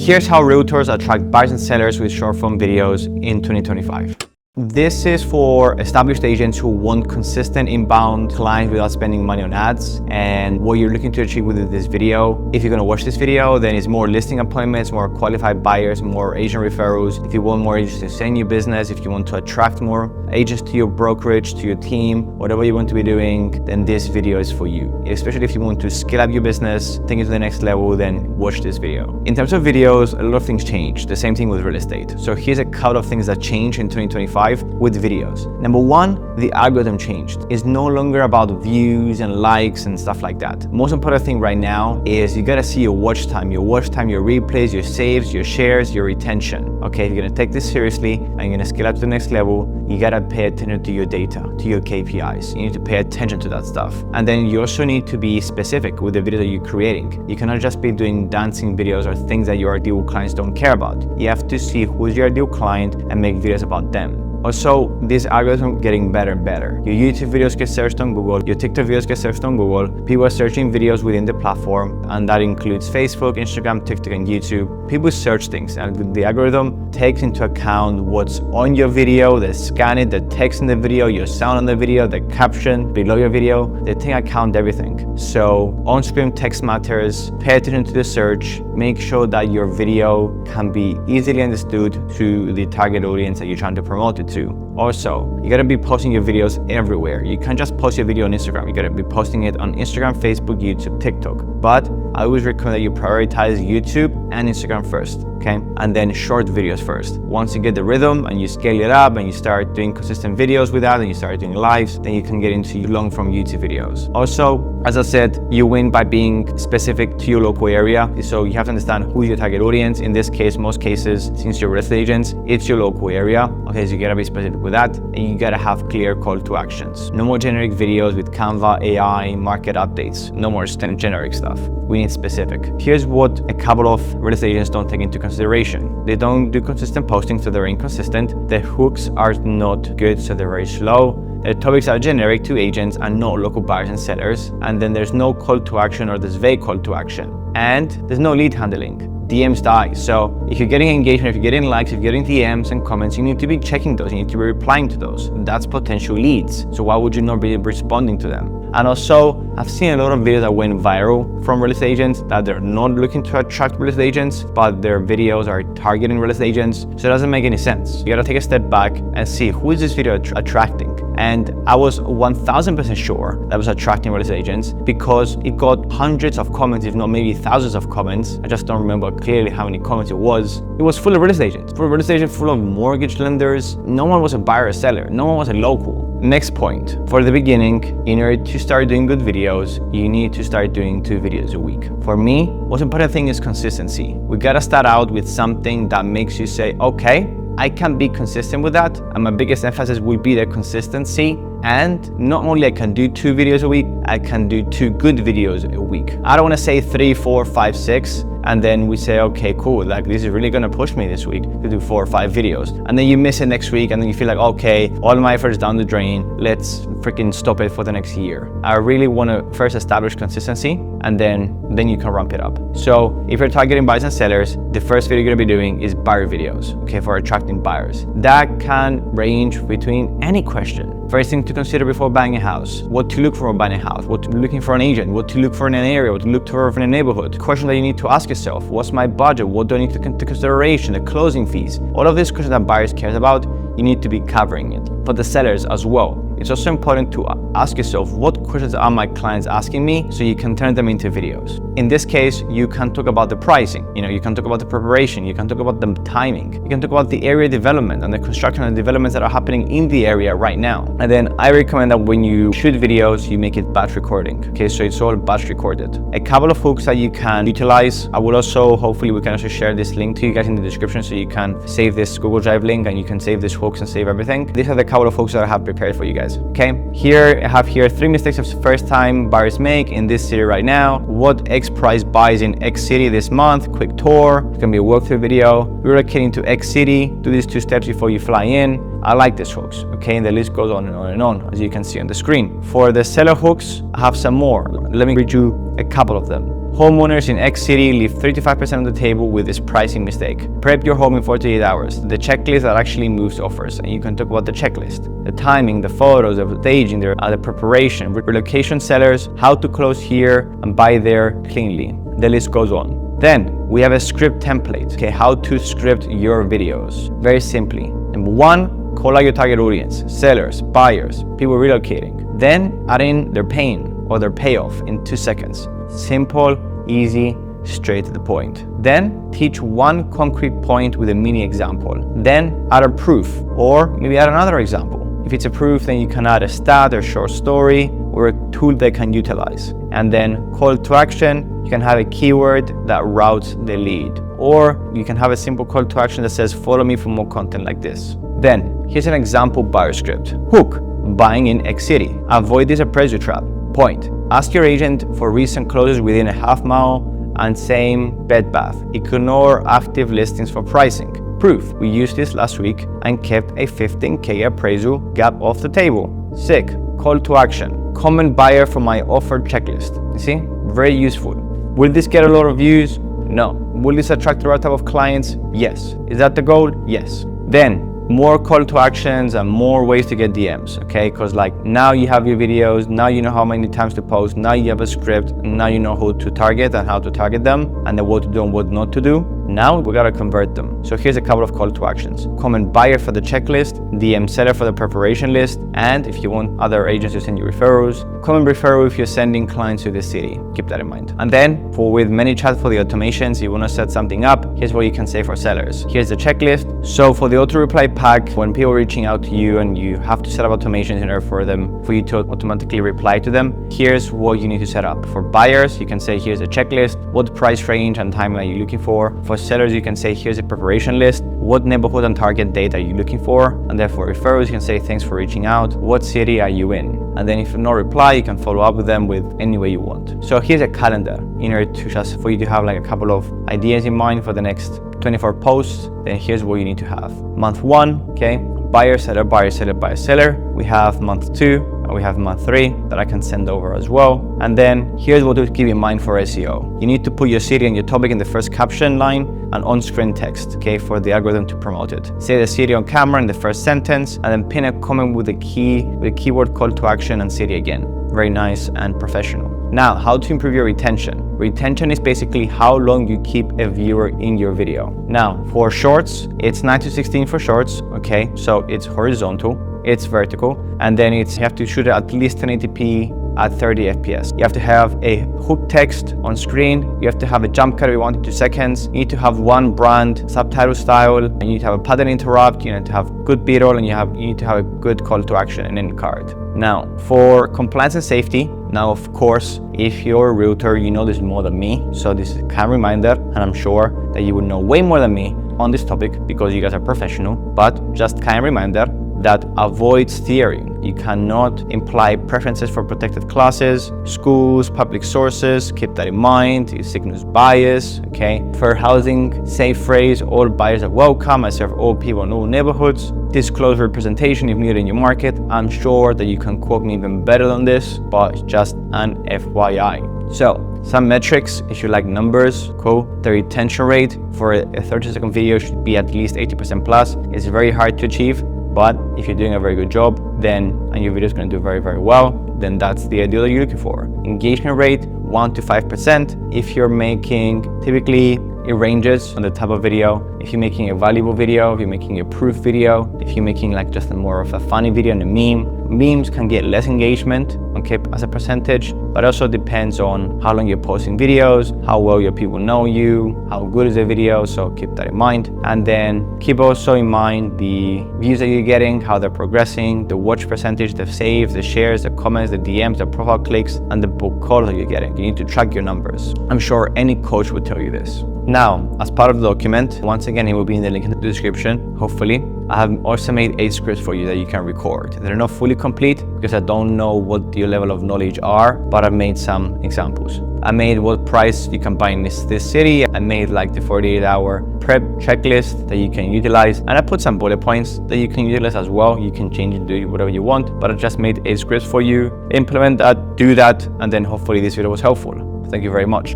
Here's how realtors attract buyers and sellers with short form videos in 2025. This is for established agents who want consistent inbound clients without spending money on ads. And what you're looking to achieve with this video, if you're going to watch this video, then it's more listing appointments, more qualified buyers, more agent referrals. If you want more agents to send you business, if you want to attract more agents to your brokerage, to your team, whatever you want to be doing, then this video is for you. Especially if you want to scale up your business, take it to the next level, then watch this video. In terms of videos, a lot of things change. The same thing with real estate. So here's a couple of things that change in 2025 with videos. Number one, the algorithm changed. It's no longer about views and likes and stuff like that. Most important thing right now is you gotta see your watch time, your replays, your saves, your shares, your retention. Okay, if you're gonna take this seriously and you're gonna scale up to the next level, you gotta pay attention to your data, to your KPIs. You need to pay attention to that stuff. And then you also need to be specific with the video that you're creating. You cannot just be doing dancing videos or things that your ideal clients don't care about. You have to see who's your ideal client and make videos about them. Also, this algorithm is getting better and better. Your YouTube videos get searched on Google, your TikTok videos get searched on Google. People are searching videos within the platform, and that includes Facebook, Instagram, TikTok, and YouTube. People search things, and the algorithm takes into account what's on your video, they scan it, the text in the video, your sound on the video, the caption below your video. They take account everything. So on-screen text matters, pay attention to the search, make sure that your video can be easily understood to the target audience that you're trying to promote it to. Also, you gotta be posting your videos everywhere. You can't just post your video on Instagram. You gotta be posting it on Instagram, Facebook, YouTube, TikTok. But I always recommend that you prioritize YouTube and Instagram first, okay? And then short videos first. Once you get the rhythm and you scale it up and you start doing consistent videos with that and you start doing lives, then you can get into long form YouTube videos. Also, as I said, you win by being specific to your local area. So you have to understand who's your target audience. In this case, most cases, since you're real estate agents, it's your local area. Okay, so you gotta be specific with that, and you gotta have clear call to actions. No more generic videos with Canva, AI, market updates. No more generic stuff. We need specific. Here's what a couple of real estate agents don't take into consideration. They don't do consistent posting, so they're inconsistent. The hooks are not good, so they're very slow. The topics are generic to agents and not local buyers and sellers. And then there's no call to action, or there's vague call to action. And there's no lead handling. DMs die. So if you're getting engagement, if you're getting likes, if you're getting DMs and comments, you need to be checking those. You need to be replying to those. That's potential leads. So why would you not be responding to them? And also, I've seen a lot of videos that went viral from real estate agents that they're not looking to attract real estate agents, but their videos are targeting real estate agents. So it doesn't make any sense. You gotta take a step back and see who is this video attracting. And I was 1000% sure that was attracting real estate agents because it got hundreds of comments, if not maybe thousands of comments. I just don't remember clearly how many comments it was. It was full of real estate agents, full of mortgage lenders. No one was a buyer or seller. No one was a local. Next point, for the beginning, in order to start doing good videos, you need to start doing 2 videos a week. For me, most important thing is consistency. We gotta start out with something that makes you say, okay, I can be consistent with that. And my biggest emphasis will be the consistency. And not only I can do 2 videos a week, I can do 2 good videos a week. I don't wanna say 3, 4, 5, 6, and then we say, okay, cool, like this is really gonna push me this week to do 4 or 5 videos. And then you miss it next week, and then you feel like, okay, all my efforts down the drain, let's freaking stop it for the next year. I really wanna first establish consistency, and then you can ramp it up. So if you're targeting buyers and sellers, the first video you're gonna be doing is buyer videos, okay, for attracting buyers. That can range between any question. First thing to consider before buying a house, what to look for when buying a house, what to be looking for an agent, what to look for in an area, what to look for in a neighborhood. Question that you need to ask yourself, what's my budget, what do I need to take into consideration, the closing fees. All of these questions that buyers care about, you need to be covering it. For the sellers as well, it's also important to ask yourself, what questions are my clients asking me, so you can turn them into videos. In this case, you can talk about the pricing, you can talk about the preparation, you can talk about the timing, you can talk about the area development and the construction and developments that are happening in the area right now. And then I recommend that when you shoot videos, you make it batch recording. Okay, so it's all batch recorded. A couple of hooks that you can utilize. I will also, hopefully we can also share this link to you guys in the description, so you can save this Google Drive link and you can save these hooks and save everything. These are the couple of hooks that I have prepared for you guys. Okay, here I have 3 mistakes of first time buyers make in this city right now. What X price buys in X city this month, quick tour. It can be a walkthrough video. Relocating to X city, do these 2 steps before you fly in. I like these hooks, okay? And the list goes on and on and on, as you can see on the screen. For the seller hooks, I have some more. Let me read you a couple of them. Homeowners in X city leave 35% on the table with this pricing mistake. Prep your home in 48 hours. The checklist that actually moves offers, and you can talk about the checklist. The timing, the photos, the staging, the preparation, relocation sellers, how to close here and buy there cleanly. The list goes on. Then we have a script template, okay, how to script your videos. Very simply. Number one, call out your target audience, sellers, buyers, people relocating. Then add in their pain or their payoff in 2 seconds. Simple, easy, straight to the point. Then teach one concrete point with a mini example. Then add a proof, or maybe add another example. If it's a proof, then you can add a stat or short story or a tool they can utilize. And then call to action, you can have a keyword that routes the lead. Or you can have a simple call to action that says, follow me for more content like this. Then here's an example buyer script. Hook, buying in X city. Avoid this appraisal trap. Point, ask your agent for recent closes within a half mile and same bed bath. Ignore active listings for pricing. Proof, we used this last week and kept a 15K appraisal gap off the table. Sick, call to action. Comment buyer for my offer checklist. You see, very useful. Will this get a lot of views? No. Will this attract the right type of clients? Yes. Is that the goal? Yes. Then more call to actions and more ways to get DMs, okay? Because like now you have your videos, now you know how many times to post, now you have a script, and now you know who to target and how to target them, and then what to do and what not to do. Now we gotta convert them. So here's a couple of call to actions. Comment buyer for the checklist, DM seller for the preparation list, and if you want other agents to send you referrals, comment referral if you're sending clients to the city. Keep that in mind. And then with ManyChat for the automations, you wanna set something up, here's what you can say for sellers. Here's the checklist. So for the auto reply pack, when people are reaching out to you and you have to set up automations in order for you to automatically reply to them, here's what you need to set up. For buyers, you can say here's a checklist, what price range and time are you looking for. For sellers, you can say here's a preparation list, what neighborhood and target date are you looking for, and then for referrals, you can say thanks for reaching out, what city are you in, and then if no reply, you can follow up with them with any way you want. So here's a calendar in order to just for you to have like a couple of ideas in mind for the next 24 posts. Then here's what you need to have. Month 1, okay, buyer, seller, buyer, seller, buyer, seller. We have month 2, and we have month 3 that I can send over as well. And then here's what to keep in mind for SEO. You need to put your city and your topic in the first caption line and on-screen text, okay, for the algorithm to promote it. Say the city on camera in the first sentence, and then pin a comment with the keyword call to action and city again. Very nice and professional. Now, how to improve your retention. Retention is basically how long you keep a viewer in your video. Now, for shorts, it's 9 to 16 for shorts, okay? So it's horizontal, it's vertical, and then you have to shoot it at least 1080p at 30 FPS. You have to have a hook text on screen. You have to have a jump cut every 1 to 2 seconds. You need to have one brand subtitle style, and you need to have a pattern interrupt. You need to have good b-roll, and you need to have a good call to action and end card. Now, for compliance and safety, now of course, if you're a realtor, you know this more than me. So this is a kind reminder, and I'm sure that you would know way more than me on this topic because you guys are professional, but just kind reminder that avoid steering. You cannot imply preferences for protected classes, schools, public sources. Keep that in mind. It signals bias, okay? Fair housing, safe phrase, all buyers are welcome. I serve all people in all neighborhoods. Disclose representation if needed in your market. I'm sure that you can quote me even better than this, but just an FYI. So, some metrics, if you like numbers, cool. The retention rate for a 30-second video should be at least 80% plus. It's very hard to achieve, but if you're doing a very good job, and your video is going to do very, very well, then that's the ideal that you're looking for. Engagement rate, 1 to 5%. If you're making, typically it ranges on the type of video. If you're making a valuable video, if you're making a proof video, if you're making like just more of a funny video and a meme, memes can get less engagement, okay, as a percentage, but also depends on how long you're posting videos, how well your people know you, how good is the video, so keep that in mind. And then keep also in mind the views that you're getting, how they're progressing, the watch percentage, the saves, the shares, the comments, the DMs, the profile clicks, and the book calls that you're getting. You need to track your numbers. I'm sure any coach would tell you this. Now, as part of the document, once again, it will be in the link in the description, hopefully. I have also made 8 scripts for you that you can record. They're not fully complete because I don't know what your level of knowledge are, but I've made some examples. I made what price you can buy in this city. I made like the 48-hour prep checklist that you can utilize, and I put some bullet points that you can utilize as well. You can change and do whatever you want, but I just made a script for you. Implement that, do that, and then hopefully this video was helpful. Thank you very much.